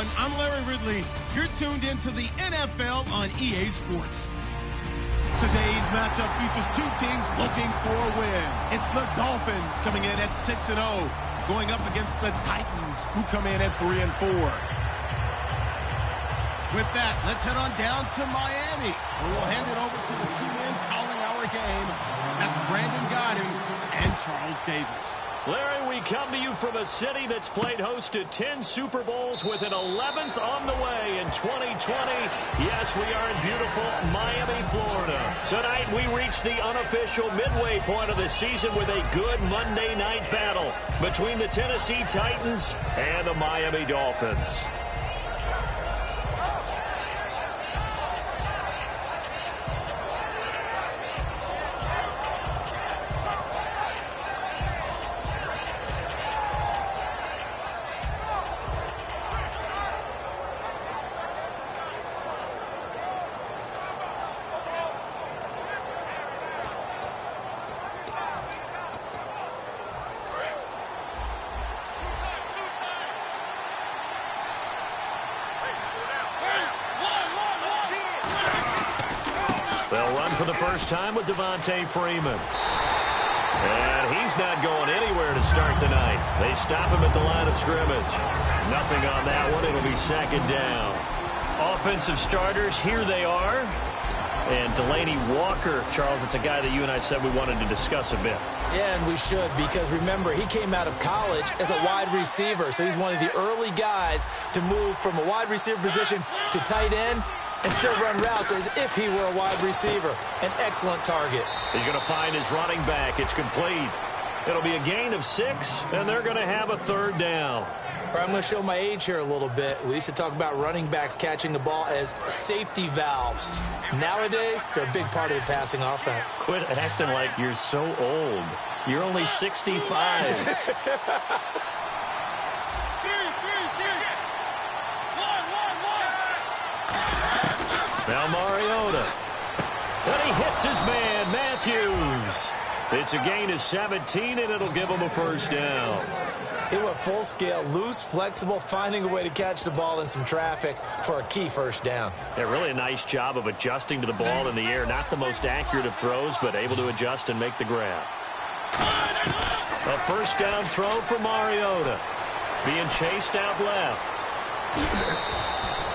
everyone. I'm Larry Ridley. You're tuned into the NFL on EA Sports. Today's matchup features two teams looking for a win. It's the Dolphins coming in at 6-0, going up against the Titans, who come in at 3-4. With that, let's head on down to Miami, where we'll hand it over to the two men calling our game. That's Brandon Godding and Charles Davis. Larry, we come to you from a city that's played host to 10 Super Bowls with an 11th on the way in 2020. Yes, we are in beautiful Miami, Florida. Tonight, we reach the unofficial midway point of the season with a good Monday night battle between the Tennessee Titans and the Miami Dolphins. They'll run for the first time with Devontae Freeman. And he's not going anywhere to start the night. They stop him at the line of scrimmage. Nothing on that one. It'll be second down. Offensive starters, here they are. And Delaney Walker, Charles, it's a guy that you and I said we wanted to discuss a bit. Yeah, and we should, because remember, he came out of college as a wide receiver. So he's one of the early guys to move from a wide receiver position to tight end and still run routes as if he were a wide receiver. An excellent target. He's going to find his running back. It's complete. It'll be a gain of 6, and they're going to have a third down. I'm going to show my age here a little bit. We used to talk about running backs catching the ball as safety valves. Nowadays, they're a big part of the passing offense. Quit acting like you're so old. You're only 65. Now Mariota. And he hits his man, Matthews. It's a gain of 17, and it'll give him a first down. It went full scale, loose, flexible, finding a way to catch the ball in some traffic for a key first down. Yeah, really a nice job of adjusting to the ball in the air. Not the most accurate of throws, but able to adjust and make the grab. A first down throw for Mariota. Being chased out left.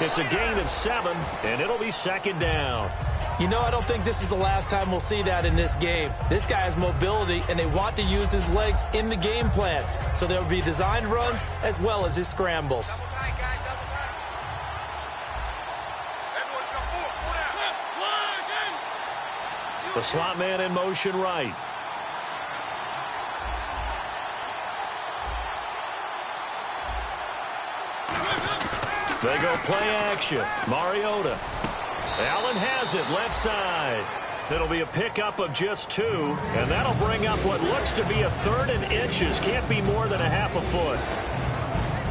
It's a gain of 7, and it'll be second down. You know, I don't think this is the last time we'll see that in this game. This guy has mobility, and they want to use his legs in the game plan. So there will be designed runs as well as his scrambles. The slot man in motion right. They go play action. Mariota. Allen has it, left side. It'll be a pickup of just 2, and that'll bring up what looks to be a 3rd and inches. Can't be more than a half a foot.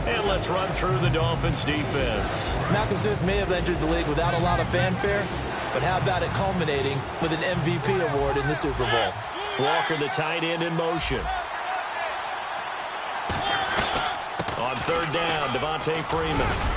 And let's run through the Dolphins' defense. Malcolm Smith may have entered the league without a lot of fanfare, but how about it culminating with an MVP award in the Super Bowl? Walker, the tight end, in motion. On third down, Devontae Freeman.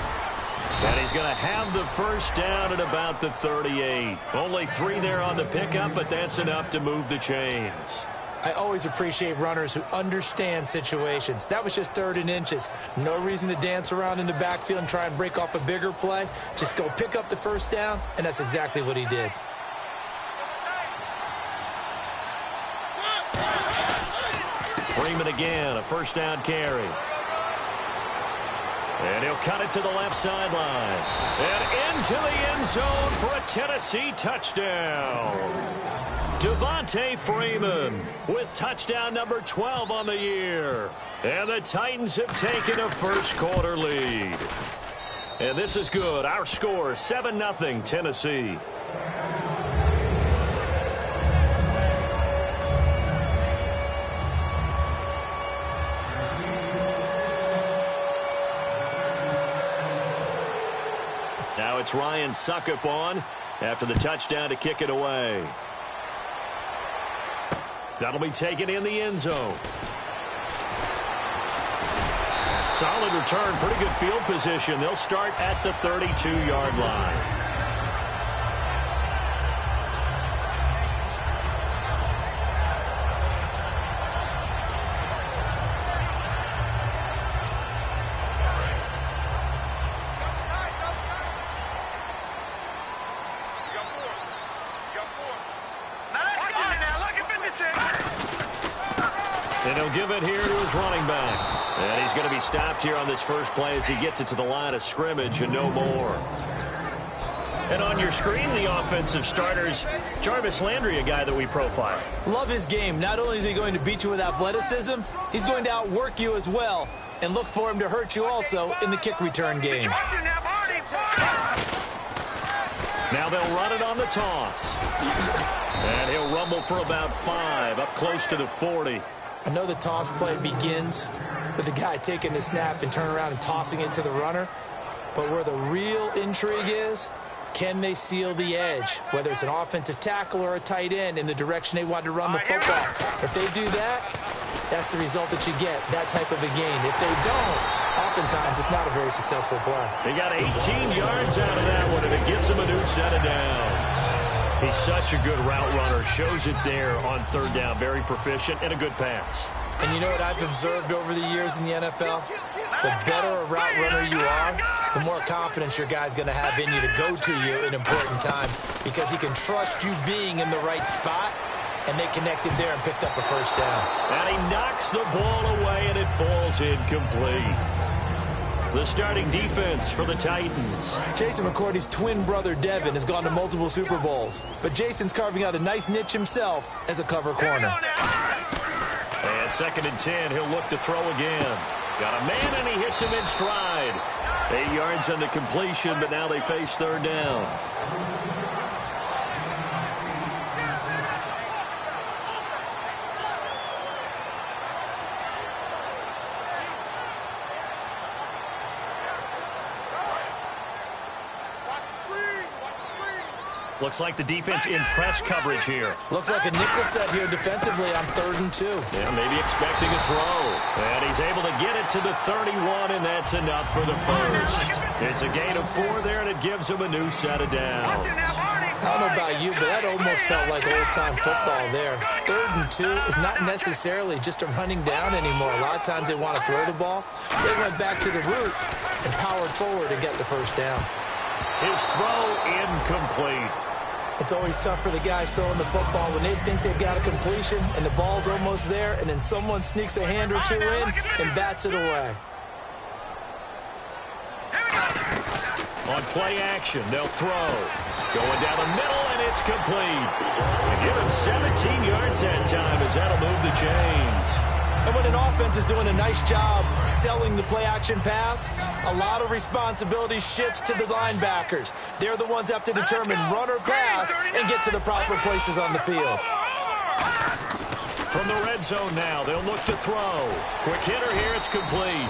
And he's going to have the first down at about the 38. Only 3 there on the pickup, but that's enough to move the chains. I always appreciate runners who understand situations. That was just 3rd and inches. No reason to dance around in the backfield and try and break off a bigger play. Just go pick up the first down, and that's exactly what he did. Freeman again, a first down carry. And he'll cut it to the left sideline. And into the end zone for a Tennessee touchdown. Devontae Freeman with touchdown number 12 on the year. And the Titans have taken a first-quarter lead. And this is good. Our score, 7-0 Tennessee. Now it's Ryan Suckup on after the touchdown to kick it away. That'll be taken in the end zone. Solid return, pretty good field position. They'll start at the 32-yard line. And he'll give it here to his running back. And he's going to be stopped here on this first play as he gets it to the line of scrimmage and no more. And on your screen, the offensive starters, Jarvis Landry, a guy that we profile. Love his game. Not only is he going to beat you with athleticism, he's going to outwork you as well. And look for him to hurt you also in the kick return game. Now they'll run it on the toss. And he'll rumble for about 5, up close to the 40. I know the toss play begins with the guy taking the snap and turning around and tossing it to the runner. But where the real intrigue is, can they seal the edge, whether it's an offensive tackle or a tight end, in the direction they want to run the football? If they do that, that's the result that you get, that type of a gain. If they don't, oftentimes it's not a very successful play. They got 18 yards out of that one, and it gets them a new set of downs. He's such a good route runner. Shows it there on third down. Very proficient and a good pass. And you know what I've observed over the years in the NFL? The better a route runner you are, the more confidence your guy's going to have in you to go to you in important times, because he can trust you being in the right spot, and they connected there and picked up a first down. And he knocks the ball away, and it falls incomplete. The starting defense for the Titans. Jason McCourty's twin brother, Devin, has gone to multiple Super Bowls. But Jason's carving out a nice niche himself as a cover corner. And 2nd and 10, he'll look to throw again. Got a man, and he hits him in stride. 8 yards on the completion, but now they face third down. Looks like the defense in press coverage here. Looks like a nickel set here defensively on 3rd and 2. Yeah, maybe expecting a throw. And he's able to get it to the 31, and that's enough for the first. It's a gain of 4 there, and it gives him a new set of downs. I don't know about you, but that almost felt like old-time football there. 3rd and 2 is not necessarily just a running down anymore. A lot of times they want to throw the ball. They went back to the roots and powered forward to get the first down. His throw incomplete. It's always tough for the guys throwing the football when they think they've got a completion and the ball's almost there, and then someone sneaks a hand or two in and bats it away. On play action, they'll throw. Going down the middle, and it's complete. And give him 17 yards that time, as that'll move the chains. And when an offense is doing a nice job selling the play-action pass, a lot of responsibility shifts to the linebackers. They're the ones that have to determine run or pass and get to the proper places on the field. From the red zone now, they'll look to throw. Quick hitter here, it's complete.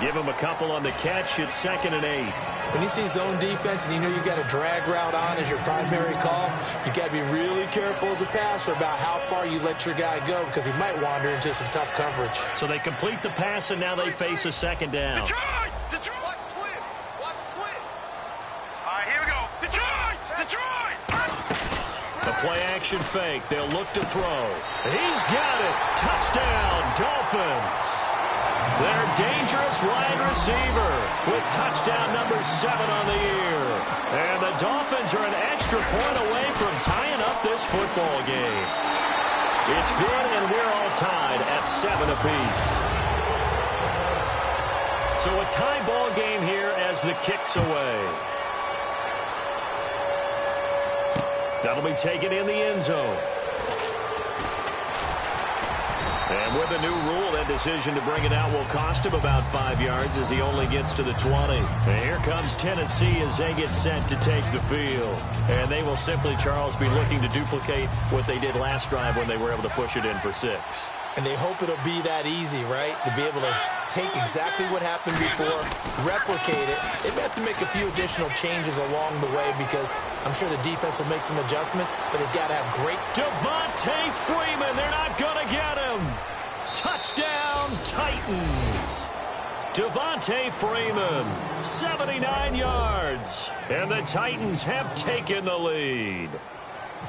Give him a couple on the catch. It's 2nd and 8. When you see zone defense and you know you've got a drag route on as your primary call, you've got to be really careful as a passer about how far you let your guy go, because he might wander into some tough coverage. So they complete the pass, and now they face a 2nd down. Detroit! Detroit! Watch twins! Watch twins! All right, here we go. Detroit! Detroit! The play-action fake. They'll look to throw. He's got it. Touchdown, Dolphins. Their dangerous wide receiver with touchdown number 7 on the year. And the Dolphins are an extra point away from tying up this football game. It's good, and we're all tied at 7 apiece. So a tie ball game here as the kick's away. That'll be taken in the end zone. And with the new rule, that decision to bring it out will cost him about 5 yards as he only gets to the 20. And here comes Tennessee as they get set to take the field. And they will simply, Charles, be looking to duplicate what they did last drive when they were able to push it in for 6. And they hope it'll be that easy, right? To be able to take exactly what happened before, replicate it. They may have to make a few additional changes along the way, because I'm sure the defense will make some adjustments, but they've got to have great... Devontae Freeman, they're not going to get him. Touchdown, Titans. Devontae Freeman, 79 yards. And the Titans have taken the lead.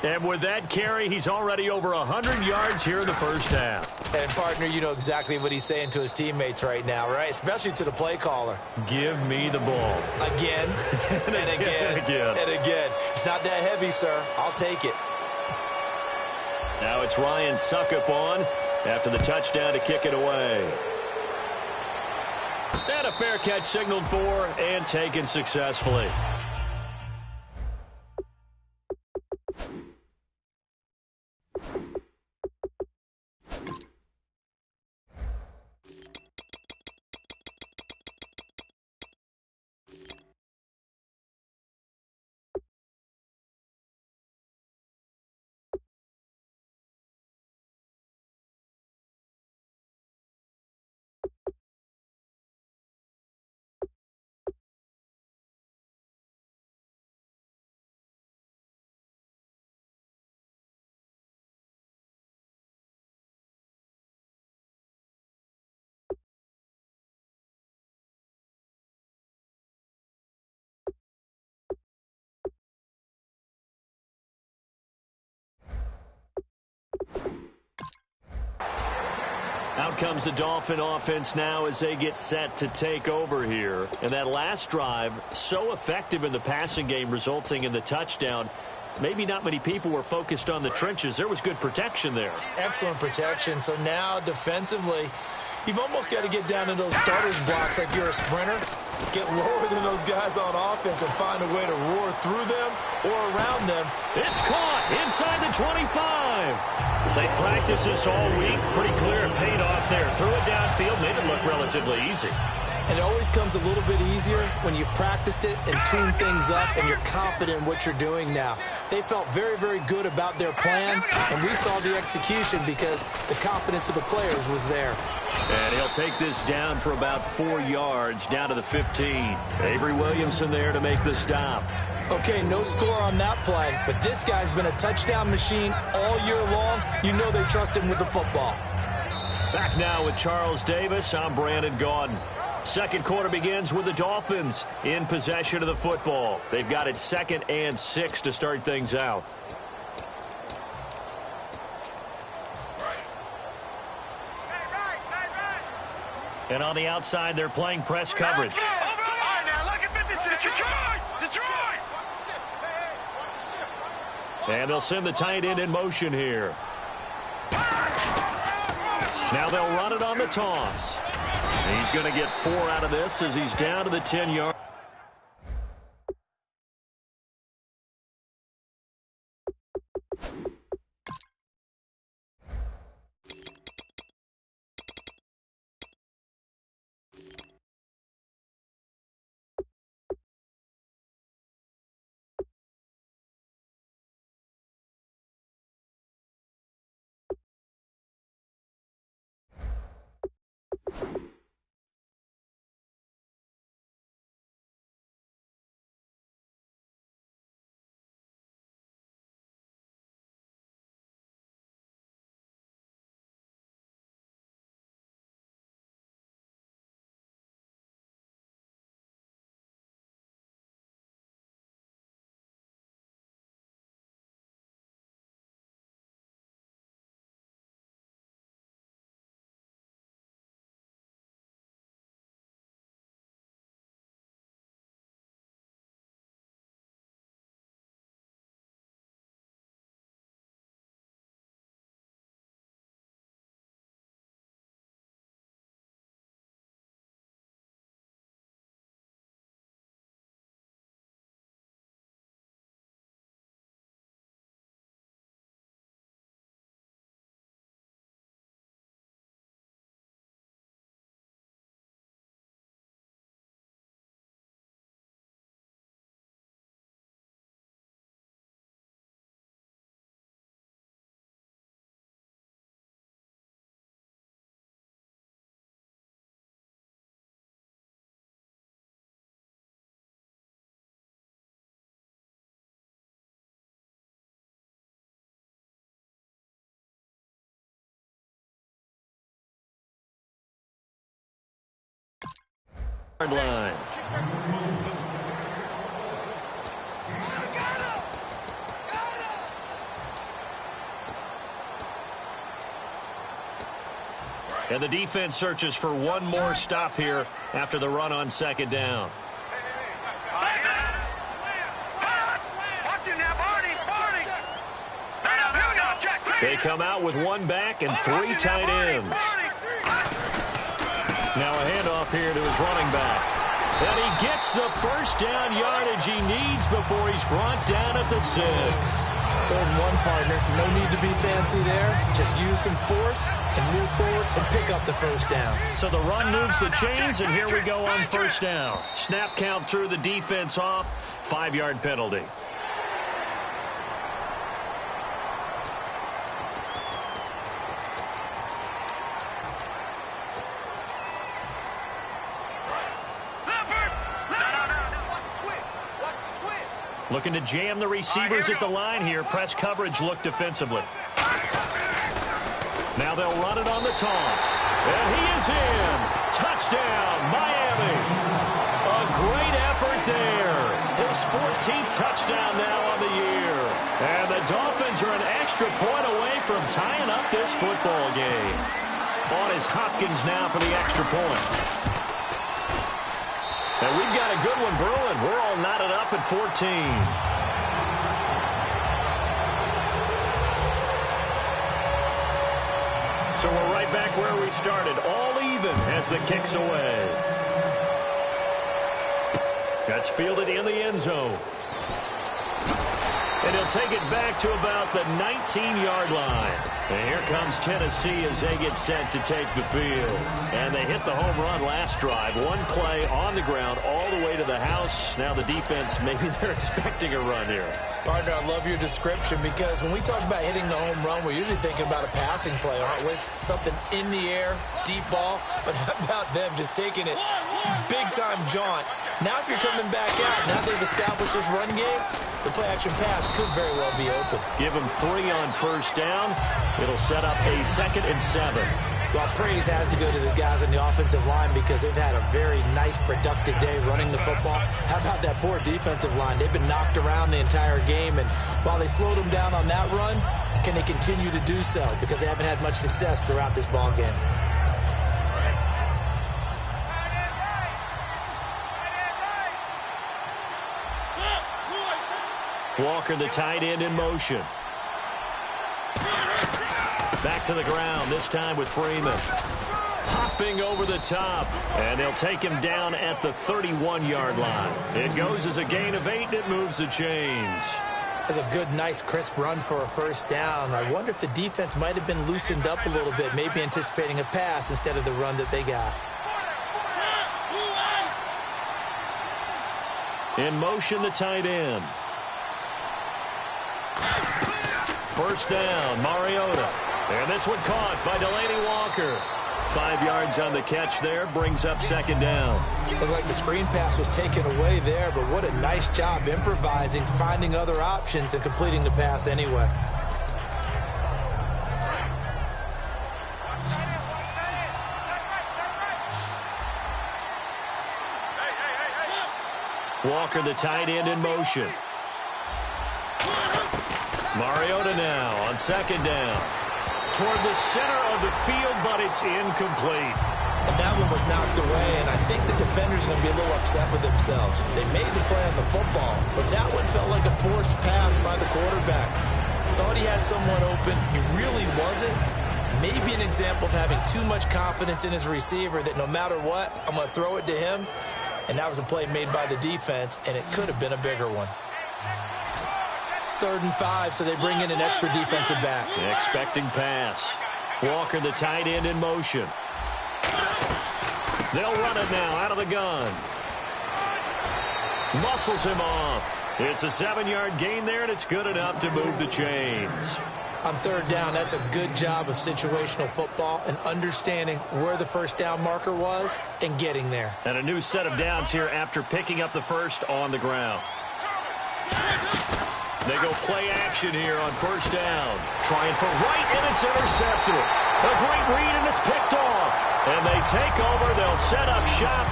And with that carry, he's already over 100 yards here in the first half. And, partner, you know exactly what he's saying to his teammates right now, right? Especially to the play caller. Give me the ball. Again, and again, and again. It's not that heavy, sir. I'll take it. Now it's Ryan Suckup on after the touchdown to kick it away. And a fair catch signaled for and taken successfully. Out comes the Dolphin offense now as they get set to take over here. And that last drive, so effective in the passing game, resulting in the touchdown. Maybe not many people were focused on the trenches. There was good protection there. Excellent protection. So now defensively, you've almost got to get down to those starters blocks like you're a sprinter. Get lower than those guys on offense and find a way to roar through them or around them. It's caught inside the 25. They practiced this all week. Pretty clear it paid off there. Threw it downfield, made it look relatively easy. And it always comes a little bit easier when you've practiced it and tuned things up and you're confident in what you're doing now. They felt very, very good about their plan, and we saw the execution because the confidence of the players was there. And he'll take this down for about 4 yards, down to the 15. Avery Williamson there to make the stop. Okay, no score on that play, but this guy's been a touchdown machine all year long. You know they trust him with the football. Back now with Charles Davis. I'm Brandon Gaudin. Second quarter begins with the Dolphins in possession of the football. They've got it 2nd and 6 to start things out. And on the outside, they're playing press coverage. And they'll send the tight end in motion here. Now they'll run it on the toss. He's going to get 4 out of this as he's down to the 10-yard. line. And the defense searches for one more stop here after the run on second down. They come out with one back and three tight ends. Now a handoff here to his running back. And he gets the first down yardage he needs before he's brought down at the 6. 3rd and 1, partner. No need to be fancy there. Just use some force and move forward and pick up the first down. So the run moves the chains, and here we go on first down. Snap count threw the defense off. 5-yard penalty. Looking to jam the receivers at the line here. Press coverage look defensively. Now they'll run it on the toss. And he is in. Touchdown, Miami. A great effort there. His 14th touchdown now on the year. And the Dolphins are an extra point away from tying up this football game. On is Hopkins now for the extra point. And we've got a good one brewing. We're all knotted up at 14. So we're right back where we started. All even as the kick's away. That's fielded in the end zone. And he'll take it back to about the 19-yard line. And here comes Tennessee as they get set to take the field. And they hit the home run last drive. One play on the ground all the way to the house. Now the defense, maybe they're expecting a run here. Partner, I love your description because when we talk about hitting the home run, we're usually thinking about a passing play, aren't we? Something in the air, deep ball. But how about them just taking it big-time jaunt? Now if you're coming back out, now they've established this run game, the play-action pass could very well be open. Give them 3 on first down. It'll set up a 2nd and 7. Well, praise has to go to the guys on the offensive line because they've had a very nice, productive day running the football. How about that poor defensive line? They've been knocked around the entire game, and while they slowed them down on that run, can they continue to do so? Because they haven't had much success throughout this ball game. Walker, the tight end, in motion. Back to the ground, this time with Freeman. Hopping over the top, and they'll take him down at the 31-yard line. It goes as a gain of 8, and it moves the chains. That's a good, nice, crisp run for a first down. I wonder if the defense might have been loosened up a little bit, maybe anticipating a pass instead of the run that they got. In motion, the tight end. First down, Mariota. And this one caught by Delaney Walker. 5 yards on the catch there, brings up 2nd down. Looked like the screen pass was taken away there, but what a nice job improvising, finding other options, and completing the pass anyway. Walker, the tight end, in motion. Mariota now on 2nd down. Toward the center of the field, but it's incomplete. And that one was knocked away, and I think the defenders are going to be a little upset with themselves. They made the play on the football, but that one felt like a forced pass by the quarterback. Thought he had someone open. He really wasn't. Maybe an example of having too much confidence in his receiver that no matter what, I'm going to throw it to him. And that was a play made by the defense, and it could have been a bigger one. 3rd and 5, so they bring in an extra defensive back. Expecting pass. Walker, the tight end, in motion. They'll run it now out of the gun. Muscles him off. It's a 7-yard gain there, and it's good enough to move the chains. On 3rd down, that's a good job of situational football and understanding where the first down marker was and getting there. And a new set of downs here after picking up the first on the ground. They go play action here on first down. Trying for right, and it's intercepted. A great read, and it's picked off. And they take over. They'll set up shop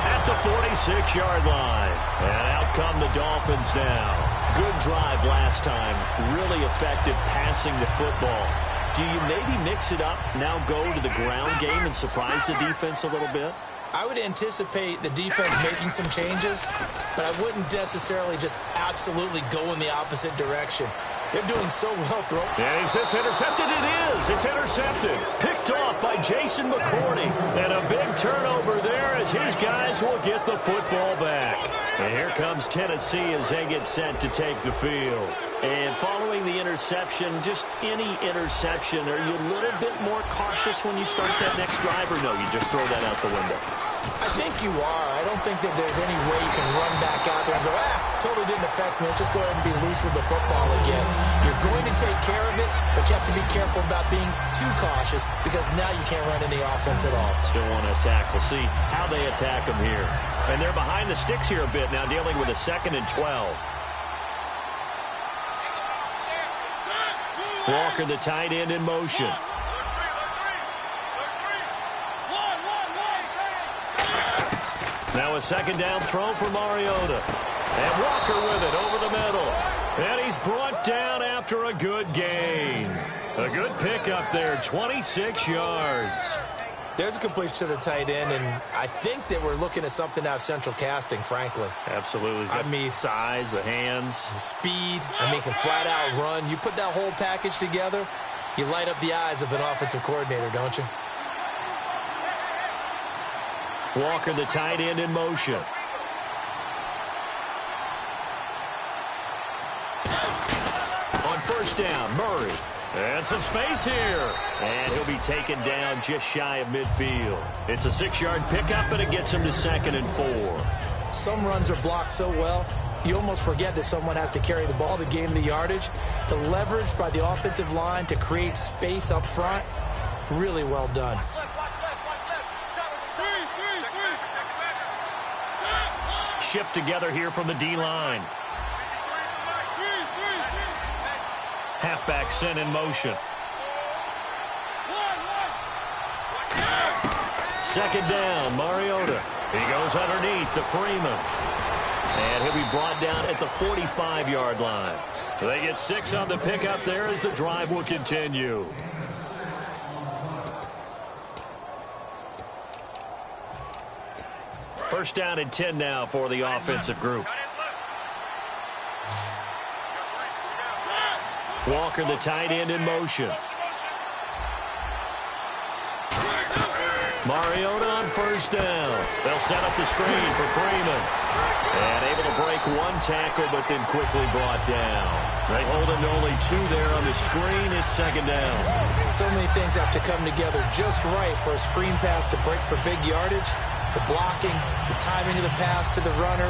at the 46-yard line. And out come the Dolphins now. Good drive last time. Really effective passing the football. Do you maybe mix it up, now go to the ground game and surprise the defense a little bit? I would anticipate the defense making some changes, but I wouldn't necessarily just absolutely go in the opposite direction. They're doing so well throwing. And is this intercepted? It is. It's intercepted. Picked off by Jason McCourty. And a big turnover there as his guys will get the football back. And here comes Tennessee as they get set to take the field. And following the interception, just any interception, are you a little bit more cautious when you start that next drive, or no, you just throw that out the window? I think you are. I don't think that there's any way you can run back out there and go, totally didn't affect me. Let's just go ahead and be loose with the football again. You're going to take care of it, but you have to be careful about being too cautious because now you can't run any offense at all. Still want to attack. We'll see how they attack them here. And they're behind the sticks here a bit now, dealing with a 2nd and 12. Walker, the tight end, in motion. Now a 2nd down throw for Mariota. And Walker with it over the middle. And he's brought down after a good gain. A good pickup there, 26 yards. There's a completion to the tight end, and I think that we're looking at something out of central casting, frankly. Absolutely. I mean, size, the hands. The speed. I mean, can flat out run. You put that whole package together, you light up the eyes of an offensive coordinator, don't you? Walker, the tight end, in motion. On 1st down, Murray. And some space here. And he'll be taken down just shy of midfield. It's a 6-yard pickup, and it gets him to 2nd and 4. Some runs are blocked so well, you almost forget that someone has to carry the ball to gain the yardage. The leverage by the offensive line to create space up front, really well done. Shift together here from the D-line. Halfback sent in motion. 2nd down, Mariota. He goes underneath to Freeman. And he'll be brought down at the 45-yard line. They get 6 on the pickup there as the drive will continue. First down and 10 now for the offensive group. Walker, the tight end, in motion. Mariota on 1st down. They'll set up the screen for Freeman. And able to break one tackle, but then quickly brought down. They hold him to only 2 there on the screen. It's 2nd down. So many things have to come together just right for a screen pass to break for big yardage. The blocking, the timing of the pass to the runner,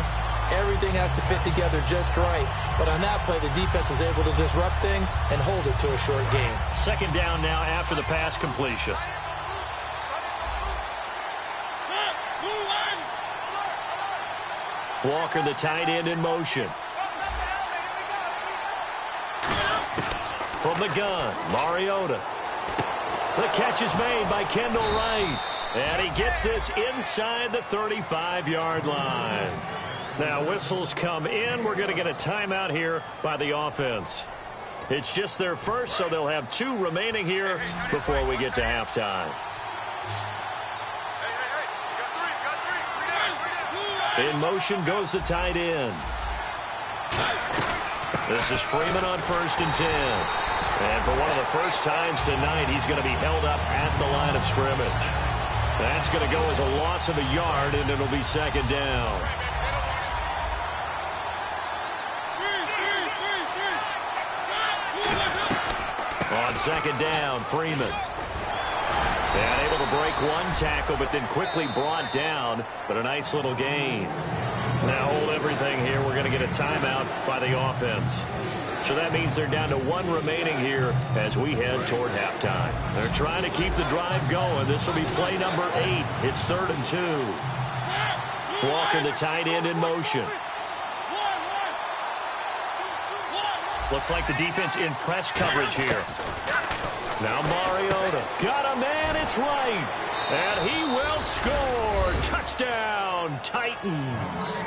everything has to fit together just right. But on that play, the defense was able to disrupt things and hold it to a short gain. 2nd down now after the pass completion. Walker, the tight end, in motion. From the gun, Mariota. The catch is made by Kendall Wright. And he gets this inside the 35-yard line. Now whistles come in. We're going to get a timeout here by the offense. It's just their first, so they'll have 2 remaining here before we get to halftime. In motion goes the tight end. This is Freeman on 1st and 10. And for one of the first times tonight, he's going to be held up at the line of scrimmage. That's going to go as a loss of a yard, and it'll be 2nd down. On 2nd down, Freeman. And able to break one tackle, but then quickly brought down. But a nice little gain. Now hold everything here. We're going to get a timeout by the offense. So that means they're down to 1 remaining here as we head toward halftime. They're trying to keep the drive going. This will be play number 8. It's 3rd and 2. Walker, the tight end, in motion. Looks like the defense in press coverage here. Now Mariota. Got a man. It's right. And he will score. Touchdown, Titans.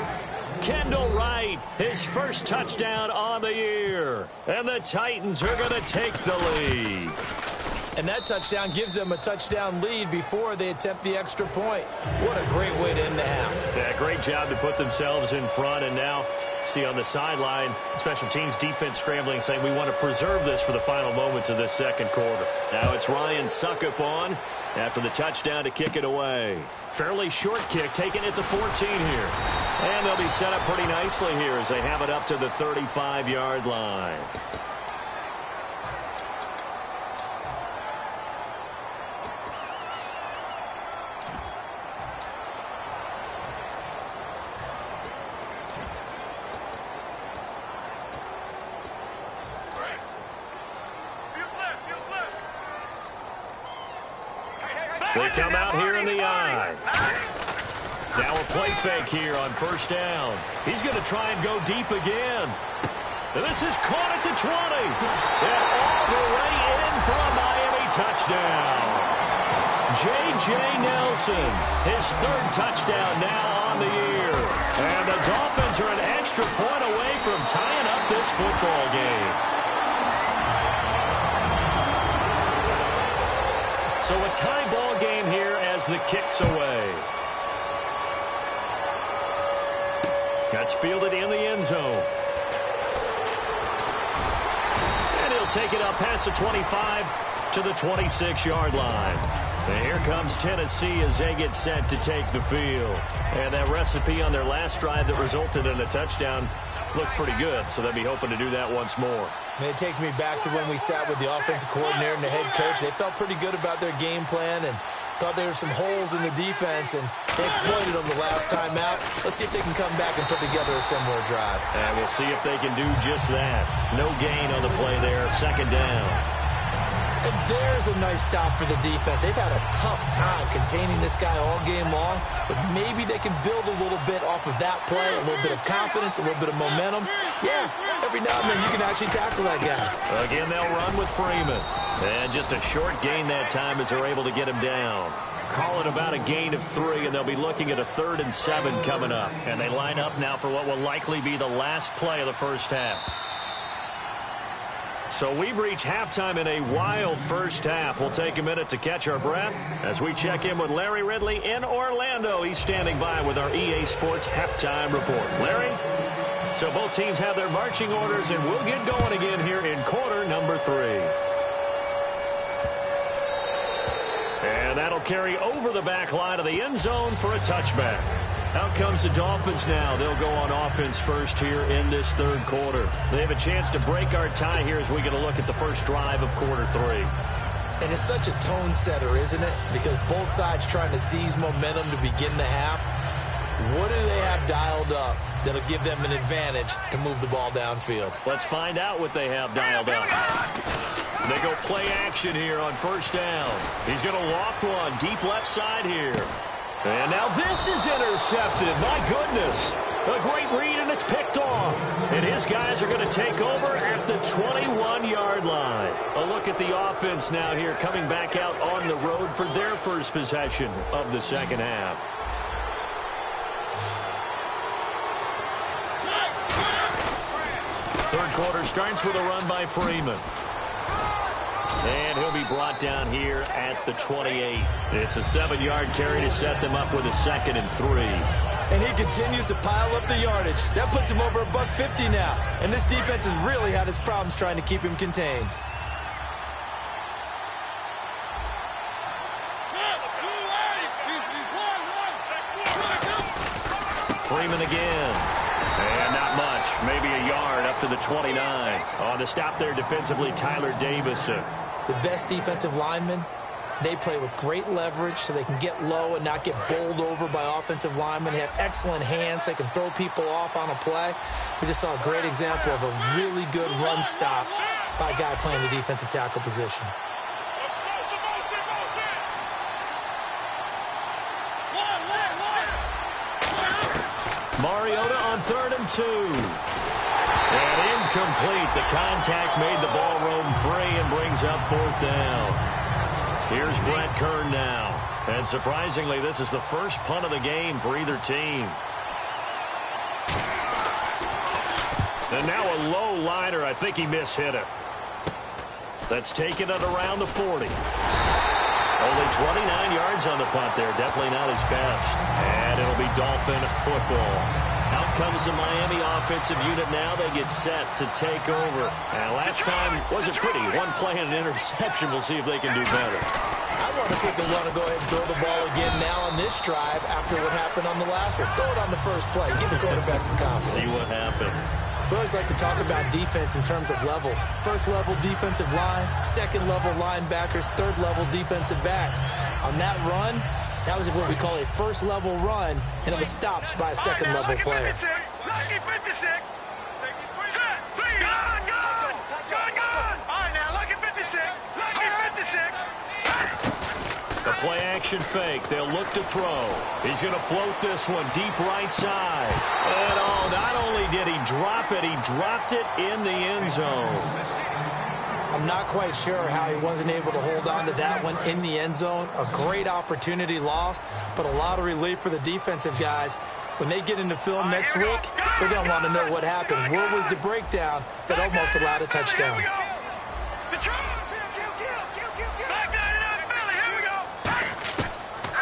Kendall Wright, his first touchdown on the year. And the Titans are going to take the lead. And that touchdown gives them a touchdown lead before they attempt the extra point. What a great way to end the half. Yeah, great job to put themselves in front. And now, see on the sideline, special teams defense scrambling, saying we want to preserve this for the final moments of this second quarter. Now it's Ryan Suckup on after the touchdown to kick it away. Fairly short kick, taken at the 14 here. And they'll be set up pretty nicely here as they have it up to the 35-yard line. They come out here in the eye. Now a play fake here on first down. He's going to try and go deep again. And this is caught at the 20. And all the way in for a Miami touchdown. J.J. Nelson, his third touchdown now on the year. And the Dolphins are an extra point away from tying up this football game. So a tie ball game here as the kick's away. That's fielded in the end zone. And he'll take it up past the 25 to the 26-yard line. And here comes Tennessee as they get set to take the field. And that recipe on their last drive that resulted in a touchdown looked pretty good, so they'll be hoping to do that once more. And it takes me back to when we sat with the offensive coordinator and the head coach. They felt pretty good about their game plan and thought there were some holes in the defense, and they exploited them the last time out. Let's see if they can come back and put together a similar drive. And we'll see if they can do just that. No gain on the play there, second down. And there's a nice stop for the defense. They've had a tough time containing this guy all game long, but maybe they can build a little bit off of that play, a little bit of confidence, a little bit of momentum. Yeah, every now and then you can actually tackle that guy. Again, they'll run with Freeman. And just a short gain that time as they're able to get him down. Call it about a gain of 3, and they'll be looking at a 3rd and 7 coming up. And they line up now for what will likely be the last play of the first half. So we've reached halftime in a wild first half. We'll take a minute to catch our breath as we check in with Larry Ridley in Orlando. He's standing by with our EA Sports Halftime Report. Larry? So both teams have their marching orders, and we'll get going again here in quarter number 3. And that'll carry over the back line of the end zone for a touchback. Out comes the Dolphins now. They'll go on offense first here in this third quarter. They have a chance to break our tie here as we get a look at the first drive of quarter 3. And it's such a tone setter, isn't it? Because both sides trying to seize momentum to begin the half. What do they have dialed up that'll give them an advantage to move the ball downfield? Let's find out what they have dialed up. They go play action here on first down. He's going to loft one deep left side here. And now this is intercepted. My goodness. A great read, and it's picked off. And his guys are going to take over at the 21-yard line. A look at the offense now here coming back out on the road for their first possession of the second half. Third quarter starts with a run by Freeman. And he'll be brought down here at the 28. It's a 7-yard carry to set them up with a 2nd and 3. And he continues to pile up the yardage. That puts him over $150 now. And this defense has really had its problems trying to keep him contained. Freeman again. And not much. Maybe a yard up to the 29. On the stop there defensively, Tyler Davison. The best defensive linemen, they play with great leverage so they can get low and not get bowled over by offensive linemen. They have excellent hands. They can throw people off on a play. We just saw a great example of a really good run stop by a guy playing the defensive tackle position. Mariota on 3rd and 2. And incomplete. The contact made the ball roam free and brings up 4th down. Here's Brett Kern now. And surprisingly, this is the first punt of the game for either team. And now a low liner. I think he mishit it. That's taken it around the 40. Only 29 yards on the punt there. Definitely not his best. And it'll be Dolphin football. Out comes the Miami offensive unit now. They get set to take over. And last time wasn't pretty. One play and an interception. We'll see if they can do better. I want to see if they want to go ahead and throw the ball again now on this drive after what happened on the last one. Throw it on the first play. Give the quarterback some confidence. See what happens. We always like to talk about defense in terms of levels. First level defensive line, second level linebackers, third level defensive backs. On that run, that was what we call a first level run, and it was stopped by a second level player. Lucky 56. Set. Please. Gun. All right, now, lucky 56. Lucky 56. The play action fake. They'll look to throw. He's going to float this one deep right side. And not only did he drop it, he dropped it in the end zone. I'm not quite sure how he wasn't able to hold on to that one in the end zone. A great opportunity lost, but a lot of relief for the defensive guys. When they get into film next week, they're going to want to know what happened. Where was the breakdown that almost allowed a touchdown?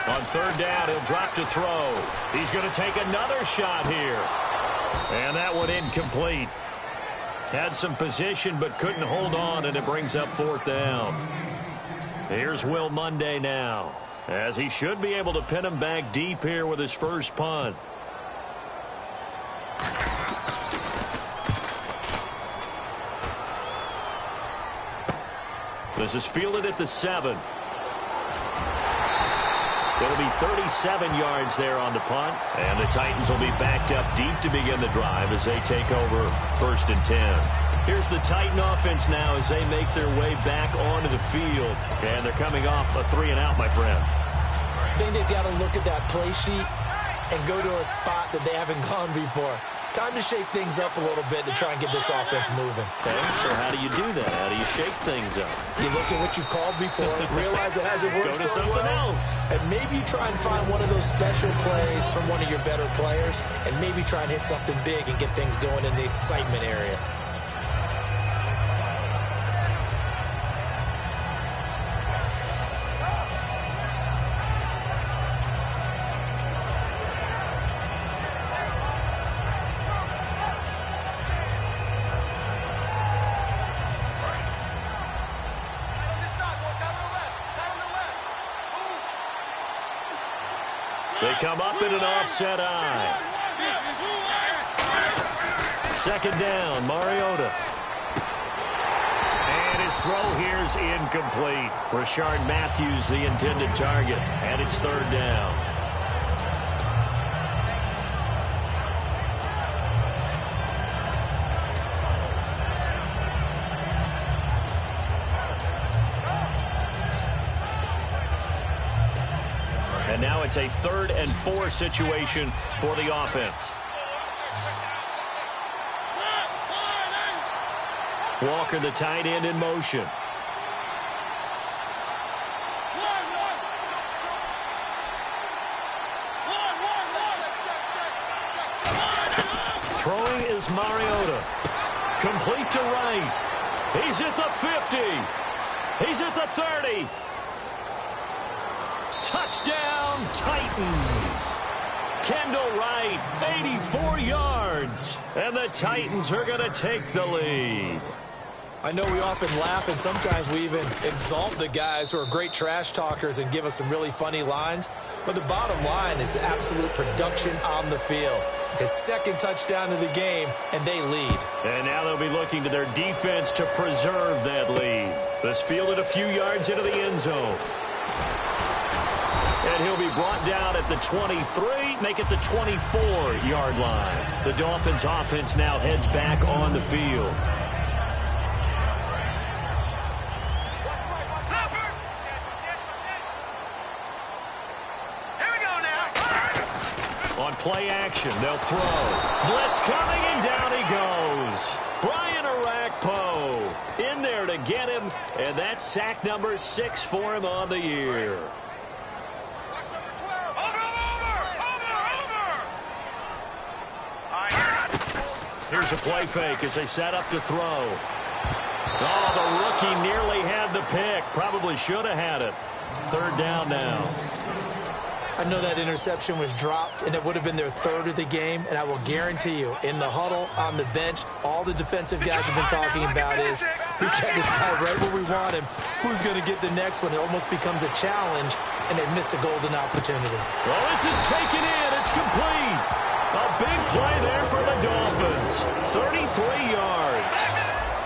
On third down, he'll drop to throw. He's going to take another shot here. And that one incomplete. Had some position but couldn't hold on, and it brings up fourth down. Here's Will Monday now, as he should be able to pin him back deep here with his first punt. This is fielded at the 7. It'll be 37 yards there on the punt, and the Titans will be backed up deep to begin the drive as they take over first and 10. Here's the Titan offense now as they make their way back onto the field, and they're coming off a 3-and-out, my friend. I think they've got to look at that play sheet and go to a spot that they haven't gone before. Time to shake things up a little bit to try and get this offense moving. Okay, so how do you do that? How do you shake things up? You look at what you called before, realize it hasn't worked Go to so something well, else. and maybe try and find one of those special plays from one of your better players, and maybe try and hit something big and get things going in the excitement area. They come up in an offset eye. Second down, Mariota. And his throw here's incomplete. Rashard Matthews, the intended target, and it's third down. And now it's a 3rd and 4 situation for the offense. Walker, the tight end, in motion. Throwing is Mariota. Complete to right. He's at the 50. He's at the 30. Touchdown, Titans. Kendall Wright, 84 yards. And the Titans are going to take the lead. I know we often laugh, and sometimes we even exalt the guys who are great trash talkers and give us some really funny lines. But the bottom line is absolute production on the field. His second touchdown of the game, and they lead. And now they'll be looking to their defense to preserve that lead. This fielded a few yards into the end zone. And he'll be brought down at the 23, make it the 24-yard line. The Dolphins offense now heads back on the field. Here we go now. On play action, they'll throw. Blitz coming, and down he goes. Brian Orakpo in there to get him, and that's sack number 6 for him on the year. Here's a play fake as they set up to throw. Oh, the rookie nearly had the pick. Probably should have had it. Third down now. I know that interception was dropped, and it would have been their third of the game, and I will guarantee you, in the huddle, on the bench, all the defensive guys have been talking about is, we've got this guy right where we want him. Who's going to get the next one? It almost becomes a challenge, and they've missed a golden opportunity. Well, this is taken in. It's complete. A big play there for the Dolphins. 33 yards.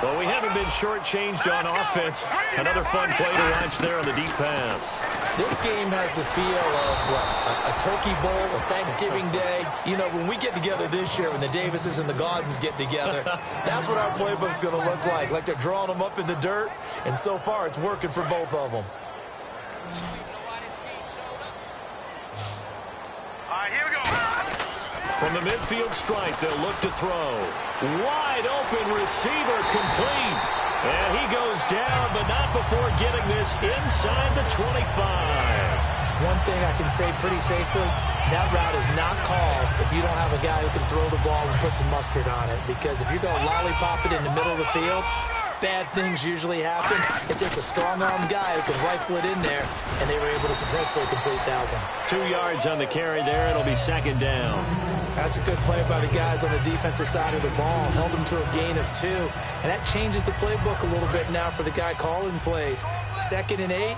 Well, we haven't been shortchanged on offense. Another fun play to watch there on the deep pass. This game has the feel of, what, a turkey bowl, a Thanksgiving day. You know, when we get together this year, when the Davises and the Gaudens get together, that's what our playbook's going to look like. Like they're drawing them up in the dirt, and so far it's working for both of them. All right, here we go. From the midfield stripe, they'll look to throw. Wide open receiver complete. And he goes down, but not before getting this inside the 25. One thing I can say pretty safely, that route is not called if you don't have a guy who can throw the ball and put some mustard on it. Because if you're going to lollipop it in the middle of the field, bad things usually happen. It takes a strong-armed guy who can rifle it in there, and they were able to successfully complete that one. 2 yards on the carry there. It'll be second down. That's a good play by the guys on the defensive side of the ball. Held them to a gain of 2. And that changes the playbook a little bit now for the guy calling plays. 2nd and 8.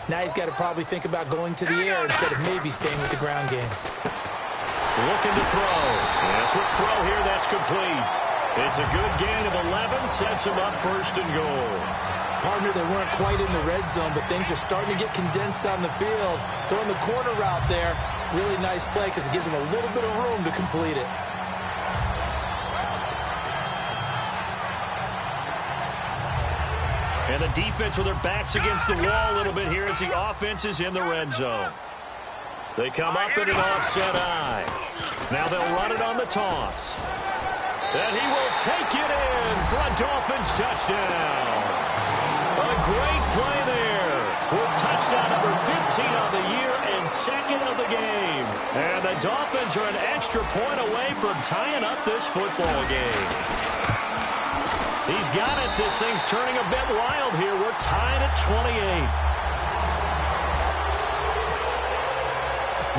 Now he's got to probably think about going to the air instead of maybe staying with the ground game. Looking to throw. And a quick throw here. That's complete. It's a good gain of 11. Sets him up first and goal. Partner, they weren't quite in the red zone, but things are starting to get condensed on the field. Throwing the corner route there. Really nice play because it gives him a little bit of room to complete it. And the defense with their backs against the wall a little bit here as the offense is in the red zone. They come up in an offset eye. Now they'll run it on the toss. And he will take it in for a Dolphins touchdown. A great play there with touchdown number 15 on the year and 2nd of the game. And the Dolphins are an extra point away from tying up this football game. He's got it. This thing's turning a bit wild here. We're tied at 28.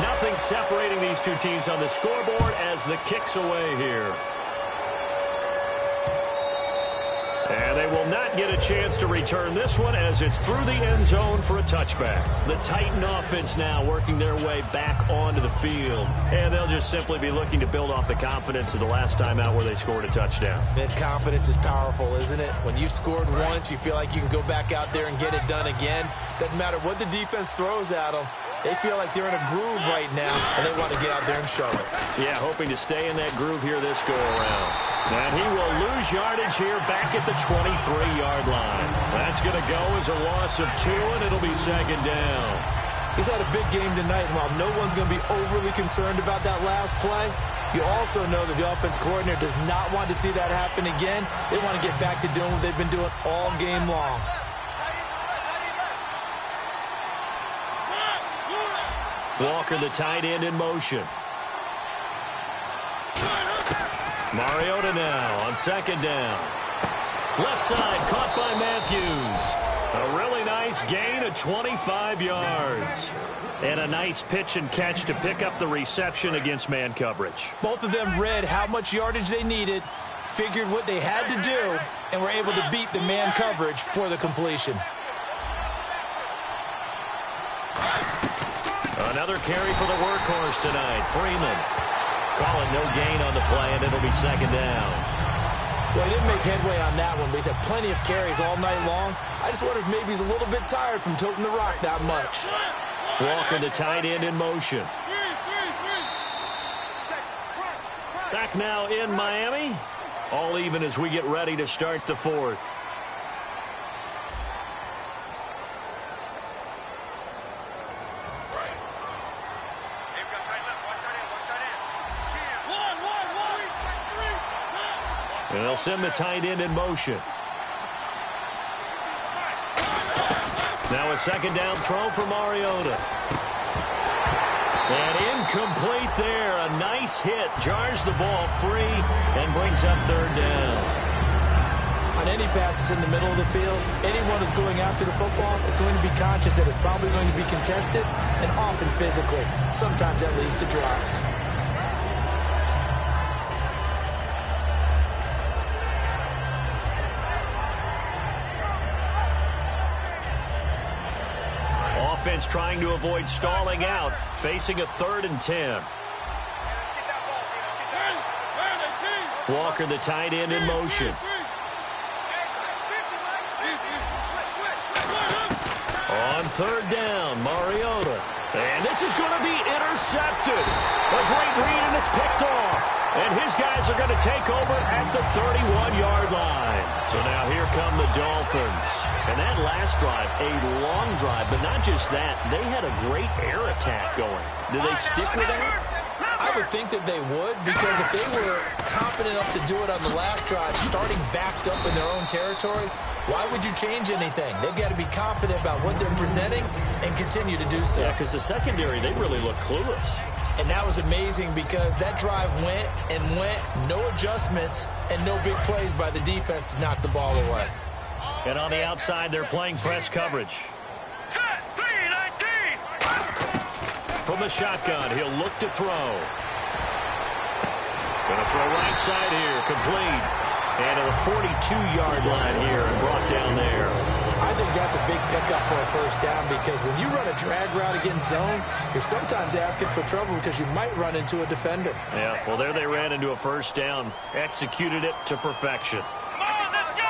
Nothing separating these two teams on the scoreboard as the kick's away here. And they will not get a chance to return this one as it's through the end zone for a touchback. The Titan offense now working their way back onto the field. And they'll just simply be looking to build off the confidence of the last time out where they scored a touchdown. That confidence is powerful, isn't it? When you've scored once, you feel like you can go back out there and get it done again. Doesn't matter what the defense throws at them. They feel like they're in a groove right now, and they want to get out there and show it. Yeah, hoping to stay in that groove here this go-around. And he will lose yardage here back at the 23-yard line. That's going to go as a loss of 2, and it'll be second down. He's had a big game tonight, and while no one's going to be overly concerned about that last play, you also know that the offense coordinator does not want to see that happen again. They want to get back to doing what they've been doing all game long. Walker, the tight end, in motion. Mariota now on second down. Left side caught by Matthews. A really nice gain of 25 yards. And a nice pitch and catch to pick up the reception against man coverage. Both of them read how much yardage they needed, figured what they had to do, and were able to beat the man coverage for the completion. Another carry for the workhorse tonight, Freeman. Call it no gain on the play, and it'll be second down. Well, he didn't make headway on that one, but he's had plenty of carries all night long. I just wonder if maybe he's a little bit tired from toting the rock that much. Walker, the tight end, in motion. Back now in Miami. All even as we get ready to start the fourth. And they'll send the tight end in motion. Now a second down throw for Mariota. And incomplete there. A nice hit. Jars the ball free and brings up third down. On any passes in the middle of the field, anyone who's going after the football is going to be conscious that it's probably going to be contested and often physically. Sometimes that leads to drops. Offense trying to avoid stalling out, facing a 3rd and 10. Walker, the tight end, in motion. On 3rd down, Mariota. And this is going to be intercepted. A great read, and it's picked off. And his guys are going to take over at the 31-yard line. So now here come the Dolphins. And that last drive, a long drive, but not just that. They had a great air attack going. Do they stick with that? I would think that they would, because if they were confident enough to do it on the last drive, starting backed up in their own territory, why would you change anything? They've got to be confident about what they're presenting and continue to do so. Yeah, because the secondary, they really look clueless. And that was amazing because that drive went and went, no adjustments, and no big plays by the defense to knock the ball away. And on the outside, they're playing press coverage. Set, B-19. From the shotgun, he'll look to throw. Going to throw right side here, complete. And to the 42-yard line here and brought down there. I think that's a big pickup for a first down, because when you run a drag route against zone, you're sometimes asking for trouble because you might run into a defender. Yeah, well, there they ran into a first down. Executed it to perfection. Come on, let's go.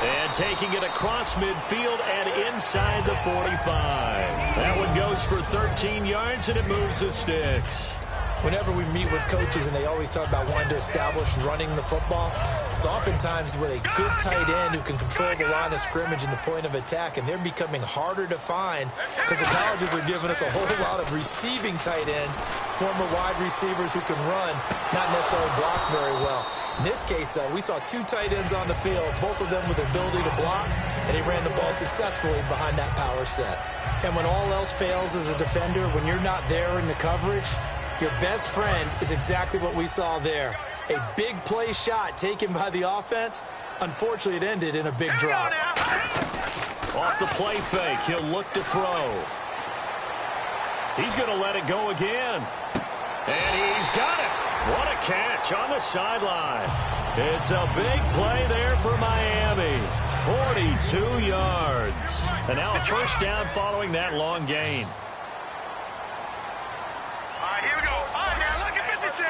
And taking it across midfield and inside the 45. That one goes for 13 yards, and it moves the sticks. Whenever we meet with coaches and they always talk about wanting to establish running the football, it's oftentimes with a good tight end who can control the line of scrimmage and the point of attack, and they're becoming harder to find because the colleges are giving us a whole lot of receiving tight ends, former wide receivers who can run, not necessarily block very well. In this case, though, we saw 2 tight ends on the field, both of them with the ability to block, and he ran the ball successfully behind that power set. And when all else fails as a defender, when you're not there in the coverage, your best friend is exactly what we saw there. A big play shot taken by the offense. Unfortunately, it ended in a big drop. Off the play fake, he'll look to throw. He's going to let it go again. And he's got it. What a catch on the sideline. It's a big play there for Miami. 42 yards. And now a first down following that long gain. Here we go. All right, now look at 56.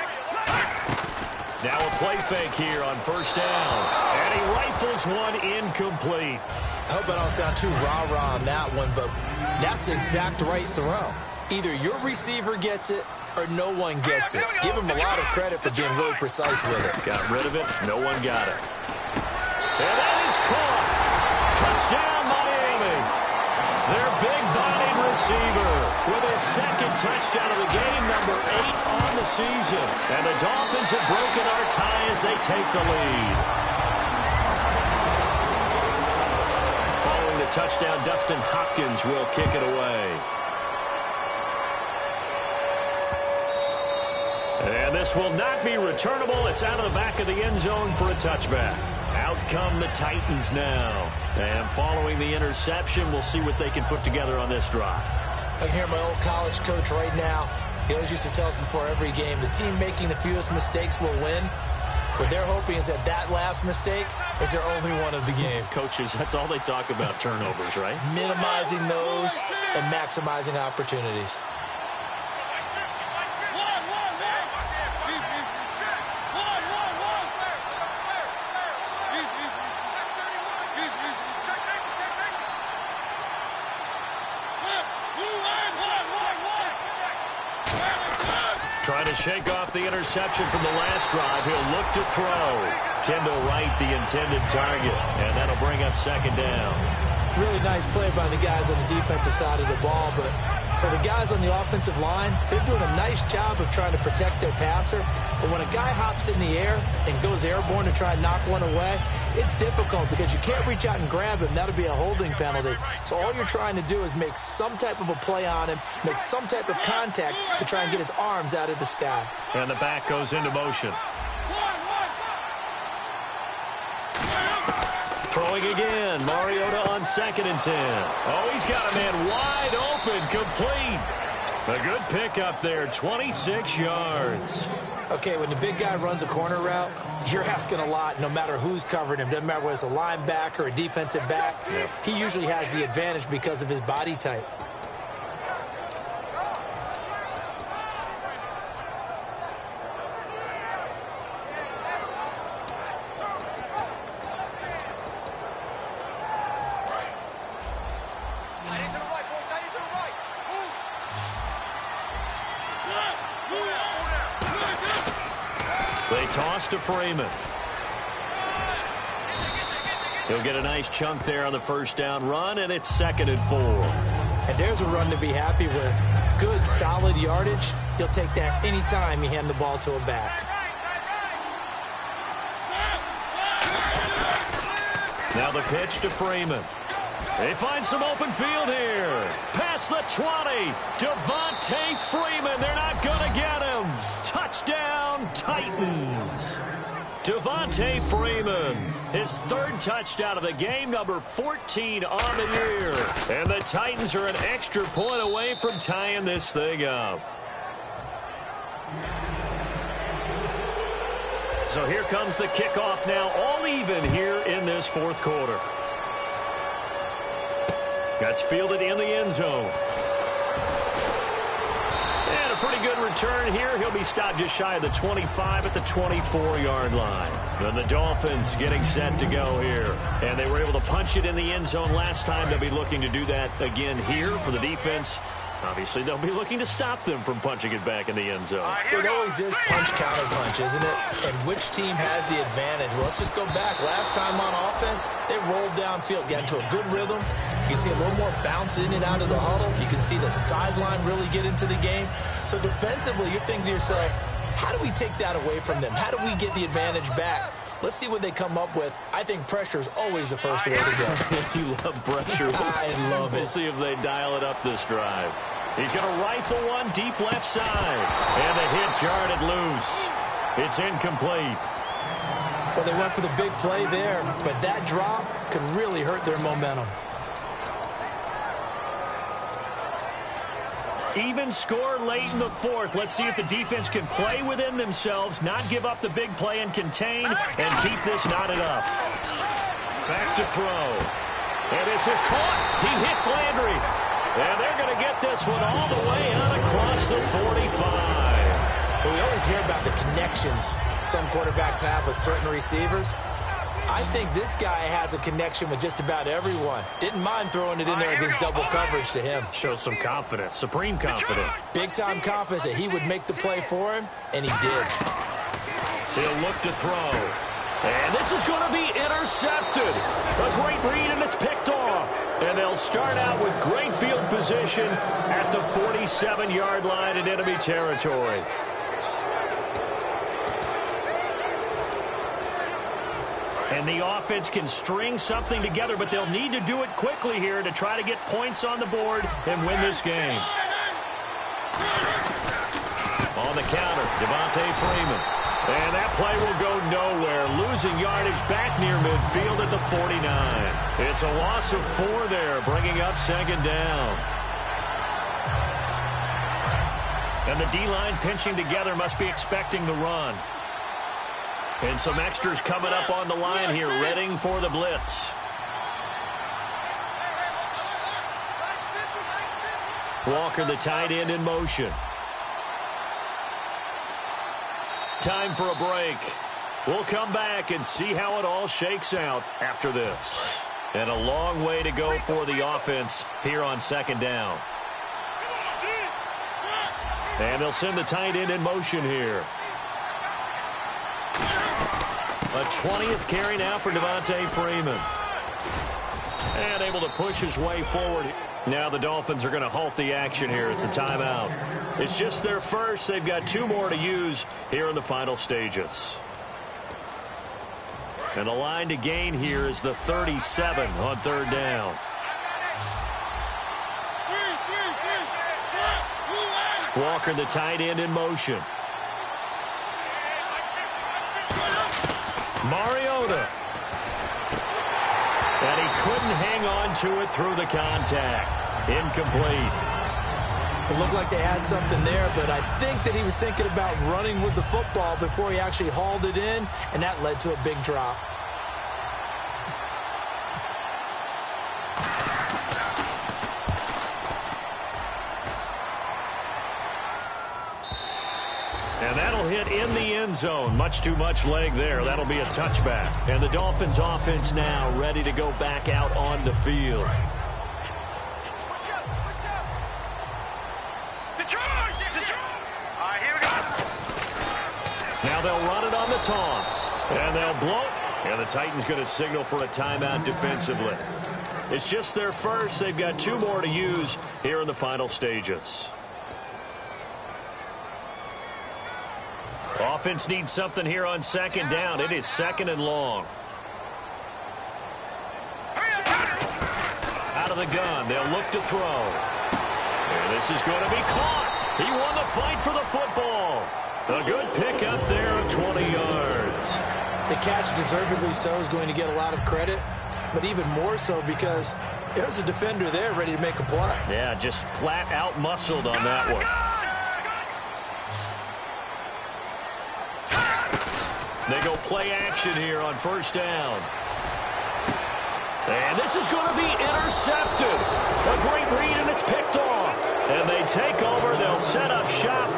Now a play fake here on first down. And he rifles one incomplete. I hope I don't sound too rah-rah on that one, but that's the exact right throw. Either your receiver gets it or no one gets it. Give him a lot of credit for being really precise with it. Got rid of it. No one got it. And that is caught. Touchdown, Miami. Their big-bodied receiver with his second touchdown of the game, number 8 on the season. And the Dolphins have broken our tie as they take the lead. Following the touchdown, Dustin Hopkins will kick it away. And this will not be returnable. It's out of the back of the end zone for a touchback. Out come the Titans now. And following the interception, we'll see what they can put together on this drive. I can hear my old college coach right now. He always used to tell us before every game, the team making the fewest mistakes will win. What they're hoping is that that last mistake is their only one of the game. Coaches, that's all they talk about, turnovers, right? Minimizing those and maximizing opportunities. Trying to shake off the interception from the last drive. He'll look to throw. Kendall Wright, the intended target. And that'll bring up second down. Really nice play by the guys on the defensive side of the ball, but for the guys on the offensive line, they're doing a nice job of trying to protect their passer. But when a guy hops in the air and goes airborne to try and knock one away, it's difficult because you can't reach out and grab him. That'll be a holding penalty. So all you're trying to do is make some type of a play on him, make some type of contact to try and get his arms out of the sky. And the back goes into motion. Throwing again. Mariota on 2nd and 10. Oh, he's got a man wide open, complete. A good pickup there, 26 yards. Okay, when the big guy runs a corner route, you're asking a lot no matter who's covering him. Doesn't matter whether it's a linebacker or a defensive back. Yep. He usually has the advantage because of his body type. They toss to Freeman. He'll get a nice chunk there on the first down run, and it's 2nd and 4. And there's a run to be happy with. Good, solid yardage. He'll take that anytime you hand the ball to a back. Now the pitch to Freeman. They find some open field here. Past the 20. Devontae Freeman. They're not going to get him. Touchdown, Titans. Devontae Freeman. His 3rd touchdown of the game, number 14 on the year. And the Titans are an extra point away from tying this thing up. So here comes the kickoff now, all even here in this 4th quarter. That's fielded in the end zone. And a pretty good return here. He'll be stopped just shy of the 25 at the 24-yard line. Then the Dolphins getting set to go here. And they were able to punch it in the end zone last time. They'll be looking to do that again here for the defense. Obviously, they'll be looking to stop them from punching it back in the end zone. It always is punch-counter-punch, isn't it? And which team has the advantage? Well, let's just go back. Last time on offense, they rolled downfield, got into a good rhythm. You can see a little more bounce in and out of the huddle. You can see the sideline really get into the game. So defensively, you're thinking to yourself, how do we take that away from them? How do we get the advantage back? Let's see what they come up with. I think pressure is always the first way to go. You love pressure. I love it. We'll see if they dial it up this drive. He's going to rifle one deep left side. And the hit jarred it loose. It's incomplete. Well, they went for the big play there, but that drop could really hurt their momentum. Even score late in the 4th. Let's see if the defense can play within themselves, not give up the big play and contain, and keep this knotted up. Back to throw. And this is caught. He hits Landry. And they're going to get this one all the way out across the 45. Well, we always hear about the connections some quarterbacks have with certain receivers. I think this guy has a connection with just about everyone. Didn't mind throwing it in there against double coverage to him. Shows some confidence, supreme confidence. Big-time confidence that he would make the play for him, and he did. He'll look to throw. And this is going to be intercepted. A great read, and it's picked off. And they'll start out with great field position at the 47-yard line in enemy territory. And the offense can string something together, but they'll need to do it quickly here to try to get points on the board and win this game. On the counter, Devontae Freeman. And that play will go nowhere, losing yardage back near midfield at the 49. It's a loss of 4 there, bringing up 2nd down. And the D-line pinching together must be expecting the run. And some extras coming up on the line here, readying for the blitz. Walker, the tight end, in motion. Time for a break. We'll come back and see how it all shakes out after this. And a long way to go for the offense here on 2nd down. And they'll send the tight end in motion here. A 20th carry now for Devontae Freeman. And able to push his way forward. Now the Dolphins are going to halt the action here. It's a timeout. It's just their first. They've got 2 more to use here in the final stages. And the line to gain here is the 37 on third down. Walker, the tight end, in motion. Mariota. And he couldn't hang on to it through the contact. Incomplete. It looked like they had something there, but I think that he was thinking about running with the football before he actually hauled it in, and that led to a big drop. And that'll hit in the end zone. Much too much leg there. That'll be a touchback. And the Dolphins offense now ready to go back out on the field. Now they'll run it on the toss. And they'll blow it. And the Titans going to signal for a timeout defensively. It's just their first. They've got 2 more to use here in the final stages. Offense needs something here on second down. It is second and long. Out of the gun. They'll look to throw. And this is going to be caught. He won the fight for the football. A good pick up there of 20 yards. The catch, deservedly so, is going to get a lot of credit, but even more so because there's a defender there ready to make a play. Yeah, just flat out muscled on that one. They go play action here on first down. And this is going to be intercepted. A great read, and it's picked off. And they take over. They'll set up shop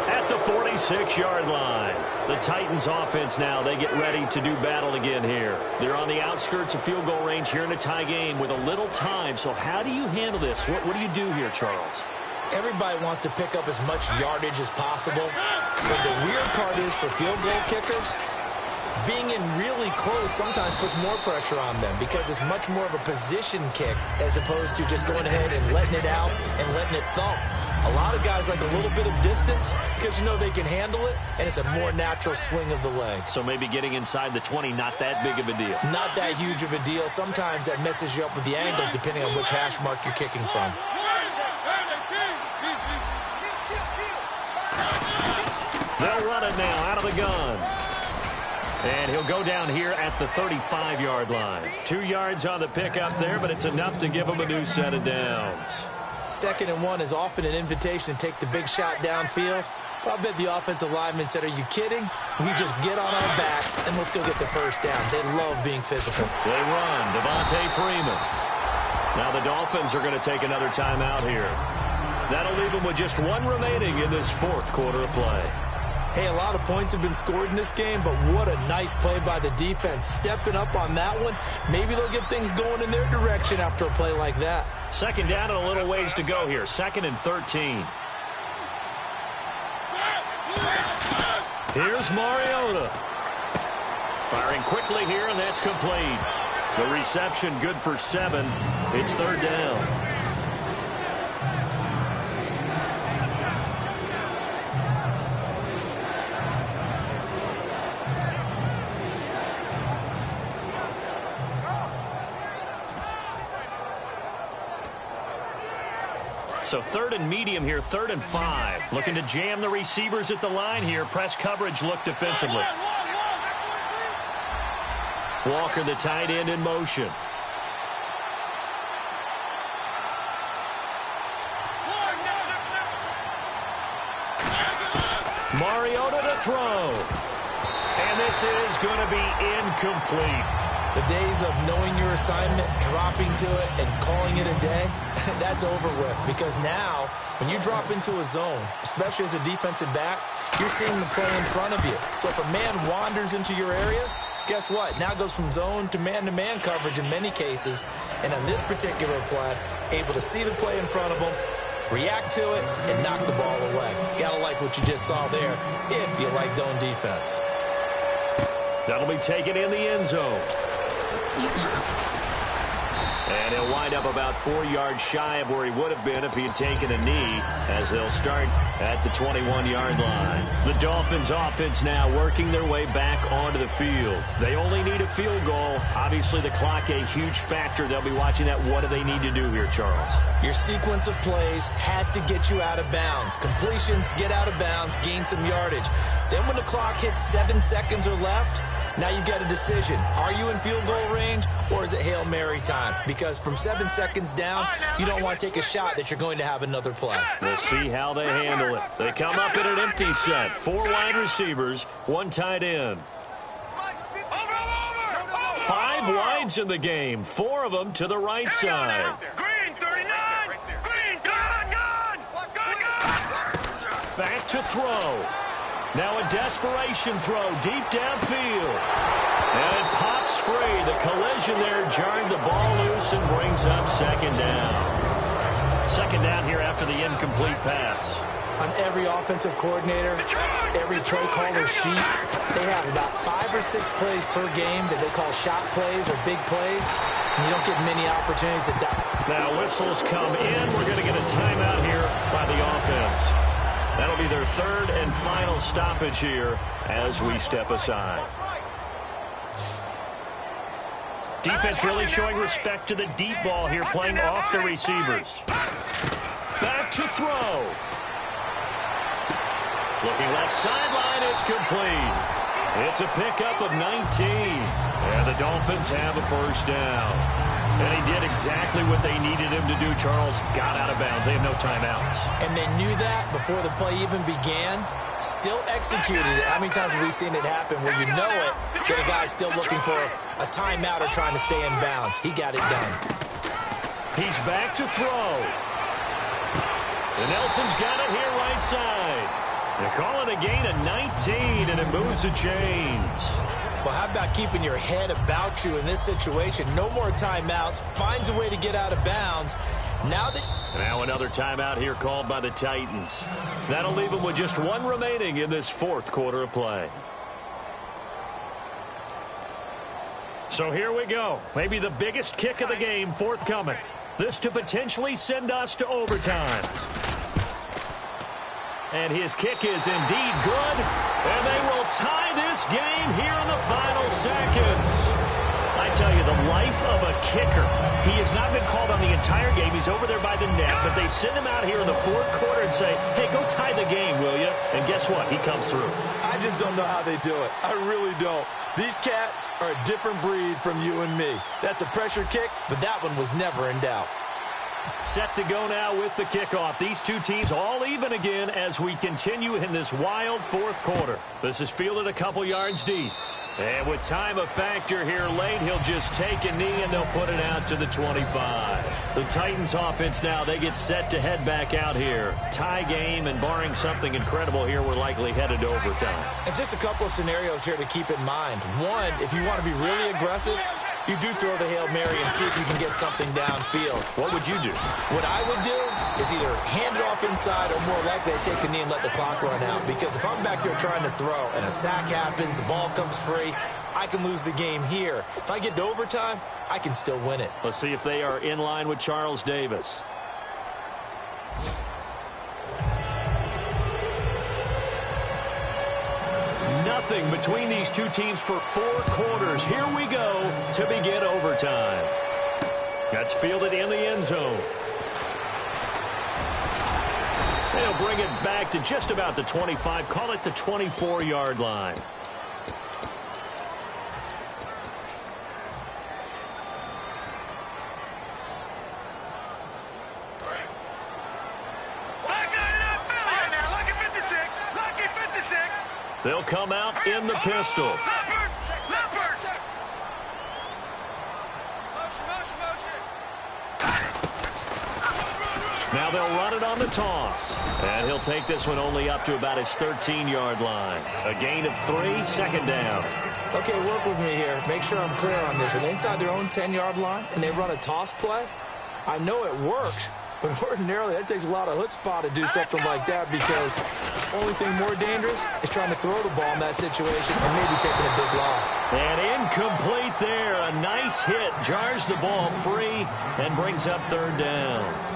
at the 46-yard line. The Titans offense now, they get ready to do battle again here. They're on the outskirts of field goal range here in a tie game with a little time. So how do you handle this? What do you do here, Charles? Everybody wants to pick up as much yardage as possible. But the weird part is for field goal kickers, being in really close sometimes puts more pressure on them because it's much more of a position kick as opposed to just going ahead and letting it out and letting it thump. A lot of guys like a little bit of distance because you know they can handle it, and it's a more natural swing of the leg. So maybe getting inside the 20, not that big of a deal. Not that huge of a deal. Sometimes that messes you up with the angles depending on which hash mark you're kicking from. They'll run it now out of the gun. And he'll go down here at the 35-yard line. 2 yards on the pickup there, but it's enough to give him a new set of downs. 2nd and 1 is often an invitation to take the big shot downfield. Well, I bet the offensive lineman said, are you kidding? We just get on our backs and let's go get the first down. They love being physical. They run. Devontae Freeman. Now the Dolphins are going to take another timeout here. That'll leave them with just 1 remaining in this 4th quarter of play. Hey, a lot of points have been scored in this game, but what a nice play by the defense. Stepping up on that one, maybe they'll get things going in their direction after a play like that. 2nd down and a little ways to go here. 2nd and 13. Here's Mariota. Firing quickly here, and that's complete. The reception good for 7. It's 3rd down. So 3rd and medium here, 3rd and 5. Looking to jam the receivers at the line here. Press coverage look defensively. Walker, the tight end, in motion. Mariota to throw. And this is going to be incomplete. The days of knowing your assignment, dropping to it, and calling it a day, that's over with. Because now, when you drop into a zone, especially as a defensive back, you're seeing the play in front of you. So if a man wanders into your area, guess what? Now it goes from zone to man coverage in many cases. And on this particular play, able to see the play in front of him, react to it, and knock the ball away. Gotta like what you just saw there, if you like zone defense. That'll be taken in the end zone. And he'll wind up about 4 yards shy of where he would have been if he had taken a knee, as they'll start at the 21-yard line. The Dolphins offense now working their way back onto the field. They only need a field goal. Obviously, the clock a huge factor. They'll be watching that. What do they need to do here, Charles? Your sequence of plays has to get you out of bounds. Completions, get out of bounds, gain some yardage. Then when the clock hits 7 seconds or left, now you've got a decision. Are you in field goal range, or is it Hail Mary time? Because from 7 seconds down, you don't want to take a shot that you're going to have another play. We'll see how they handle it. They come up in an empty set. 4 wide receivers, 1 tight end. 5 wides in the game, 4 of them to the right side. Green, 39. Green, gone. Back to throw. Now a desperation throw deep downfield. And it pops free. The collision there jarred the ball loose and brings up second down. Second down here after the incomplete pass. On every offensive coordinator, every play caller sheet, they have about 5 or 6 plays per game that they call shot plays or big plays, and you don't get many opportunities to Now whistles come in. We're going to get a timeout here by the offense. That'll be their 3rd and final stoppage here as we step aside. Defense really showing respect to the deep ball here, playing off the receivers. Back to throw. Looking left sideline, it's complete. It's a pickup of 19. And the Dolphins have a first down. And he did exactly what they needed him to do, Charles. Got out of bounds. They have no timeouts. And they knew that before the play even began. Still executed it. How many times have we seen it happen where you know it, but a guy's still looking for a timeout or trying to stay in bounds? He got it done. He's back to throw. And Nelson's got it here right side. They call it a gain of 19, and it moves the chains. Well, how about keeping your head about you in this situation? No more timeouts. Finds a way to get out of bounds. Now another timeout here called by the Titans. That'll leave them with just 1 remaining in this 4th quarter of play. So here we go. Maybe the biggest kick of the game forthcoming. This to potentially send us to overtime. And his kick is indeed good. And they will tie this game here in the final seconds. I tell you, the life of a kicker. He has not been called on the entire game. He's over there by the net. But they send him out here in the 4th quarter and say, hey, go tie the game, will you? And guess what? He comes through. I just don't know how they do it. I really don't. These cats are a different breed from you and me. That's a pressure kick, but that one was never in doubt. Set to go now with the kickoff. These two teams all even again as we continue in this wild 4th quarter. This is fielded a couple yards deep. And with time a factor here late, he'll just take a knee and they'll put it out to the 25. The Titans offense now, they get set to head back out here. Tie game, and barring something incredible here, we're likely headed to overtime. And just a couple of scenarios here to keep in mind. One, if you want to be really aggressive, you do throw the Hail Mary and see if you can get something downfield. What would you do? What I would do is either hand it off inside or more likely to take the knee and let the clock run out. Because if I'm back there trying to throw and a sack happens, the ball comes free, I can lose the game here. If I get to overtime, I can still win it. Let's see if they are in line with Charles Davis. Nothing between these two teams for 4 quarters. Here we go to begin overtime. That's fielded in the end zone. They'll bring it back to just about the 25. Call it the 24-yard line. They'll come out in the pistol. Now they'll run it on the toss. And he'll take this one only up to about his 13-yard line. A gain of 3, second down. Okay, work with me here. Make sure I'm clear on this. When inside their own 10-yard line and they run a toss play, I know it works, But ordinarily, that takes a lot of chutzpah to do something like that, because the only thing more dangerous is trying to throw the ball in that situation and maybe taking a big loss. And incomplete there. A nice hit. Jars the ball free and brings up third down.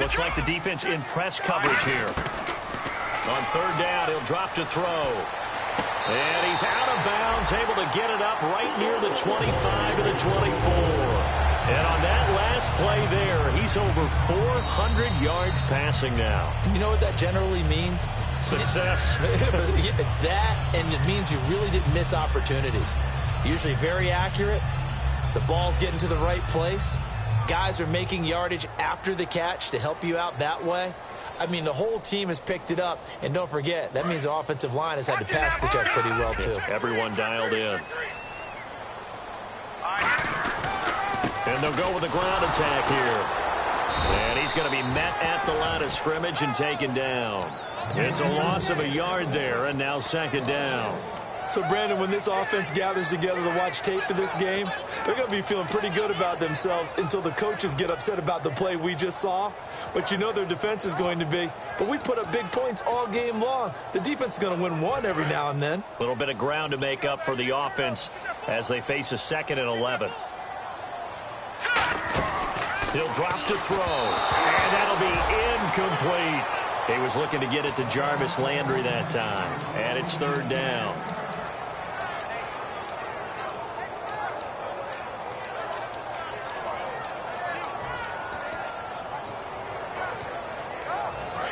Looks like the defense in press coverage here. On third down, he'll drop to throw. And he's out of bounds, able to get it up right near the 25 to the 24. And on that last play there, he's over 400 yards passing now. You know what that generally means? Success. That, and it means you really didn't miss opportunities. Usually very accurate. The ball's getting to the right place. Guys are making yardage after the catch to help you out that way. I mean, the whole team has picked it up. And don't forget, that means the offensive line has had to pass protect pretty well, too. Everyone dialed in. And they'll go with the ground attack here. And he's going to be met at the line of scrimmage and taken down. It's a loss of a yard there, and now second down. So, Brandon, when this offense gathers together to watch tape for this game, they're going to be feeling pretty good about themselves until the coaches get upset about the play we just saw. But you know their defense is going to be. But we put up big points all game long. The defense is going to win one every now and then. A little bit of ground to make up for the offense as they face a 2nd and 11. He'll drop to throw, and that'll be incomplete. He was looking to get it to Jarvis Landry that time, and it's third down.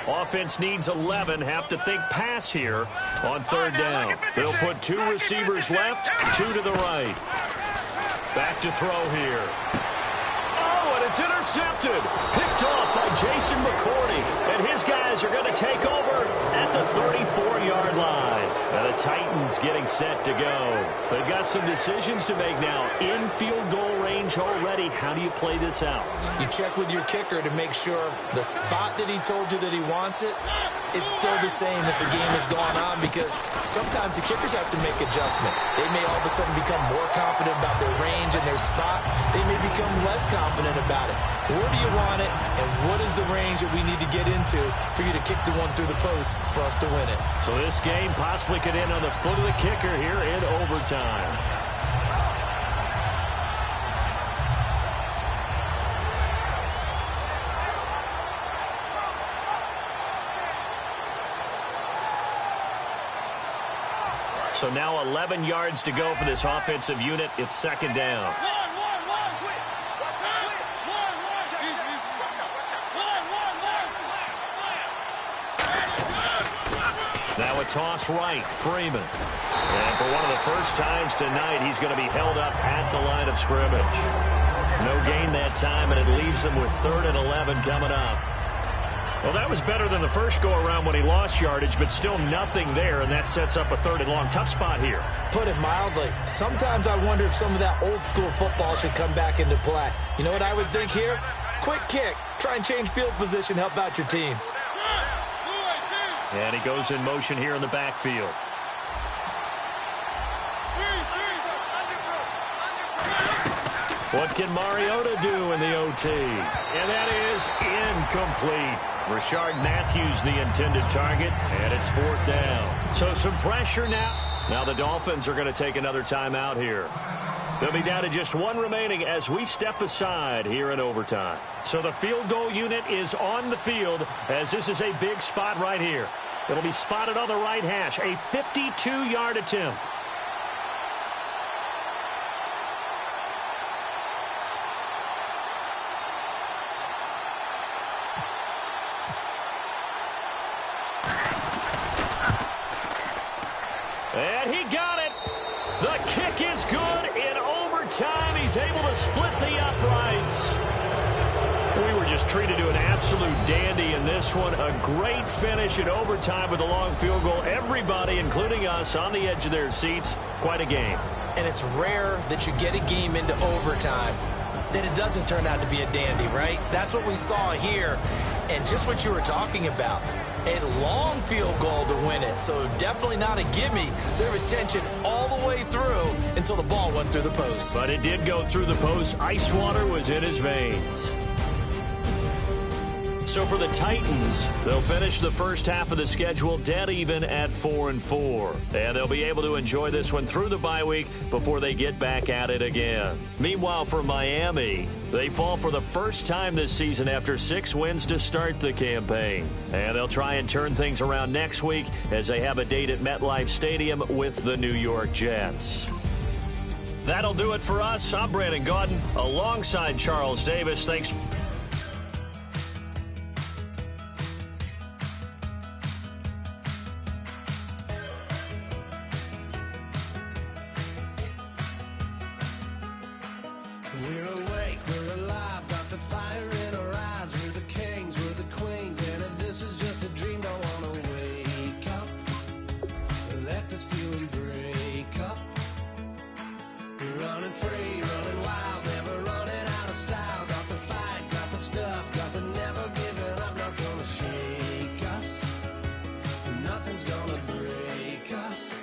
Offense needs 11. Have to think pass here on third down. They'll put 2 receivers left, 2 to the right. Back to throw here. Oh, and it's intercepted. Picked off by Jason McCourty. And his guys are going to take over at the 34-yard line. And the Titans getting set to go. They've got some decisions to make now. In field goal range already. How do you play this out? You check with your kicker to make sure the spot that he told you that he wants it is still the same as the game has gone on, because sometimes the kickers have to make adjustments. They may all of a sudden become more confident about their range and their spot. They may become less confident about it. Where do you want it, and what is the range that we need to get into for you to kick the one through the post for us to win it? So this game possibly could end on the foot of the kicker here in overtime. So now 11 yards to go for this offensive unit. It's second down. Now a toss right, Freeman. And for one of the first times tonight, he's going to be held up at the line of scrimmage. No gain that time, and it leaves him with 3rd and 11 coming up. Well, that was better than the first go-around when he lost yardage, but still nothing there, and that sets up a 3rd and long. Tough spot here. Put it mildly. Sometimes I wonder if some of that old-school football should come back into play. You know what I would think here? Quick kick. Try and change field position, help out your team. And he goes in motion here in the backfield. What can Mariota do in the OT? And that is incomplete. Rashard Matthews the intended target, and it's 4th down. So some pressure now. Now the Dolphins are going to take another timeout here. They'll be down to just 1 remaining as we step aside here in overtime. So the field goal unit is on the field as this is a big spot right here. It'll be spotted on the right hash, a 52-yard attempt. And he got it. The kick is good in overtime. He's able to split the uprights. We were just just treated to an absolute dandy in this one. A great finish in overtime with a long field goal. Everybody, including us, on the edge of their seats. Quite a game. And it's rare that you get a game into overtime that it doesn't turn out to be a dandy, right? That's what we saw here. And just what you were talking about, a long field goal to win it. So definitely not a gimme. So there was tension all the way through until the ball went through the post. But it did go through the post. Ice water was in his veins. So for the Titans, they'll finish the first half of the schedule dead even at 4-4. And they'll be able to enjoy this one through the bye week before they get back at it again. Meanwhile, for Miami, they fall for the first time this season after 6 wins to start the campaign. And they'll try and turn things around next week as they have a date at MetLife Stadium with the New York Jets. That'll do it for us. I'm Brandon Gaudin alongside Charles Davis. Thanks. We're awake, we're alive, got the fire in our eyes. We're the kings, we're the queens, and if this is just a dream, don't wanna wake up. Let this feeling break up. We're running free, running wild, never running out of style. Got the fight, got the stuff, got the never giving up. Not gonna shake us, nothing's gonna break us.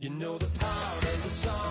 You know the power of the song.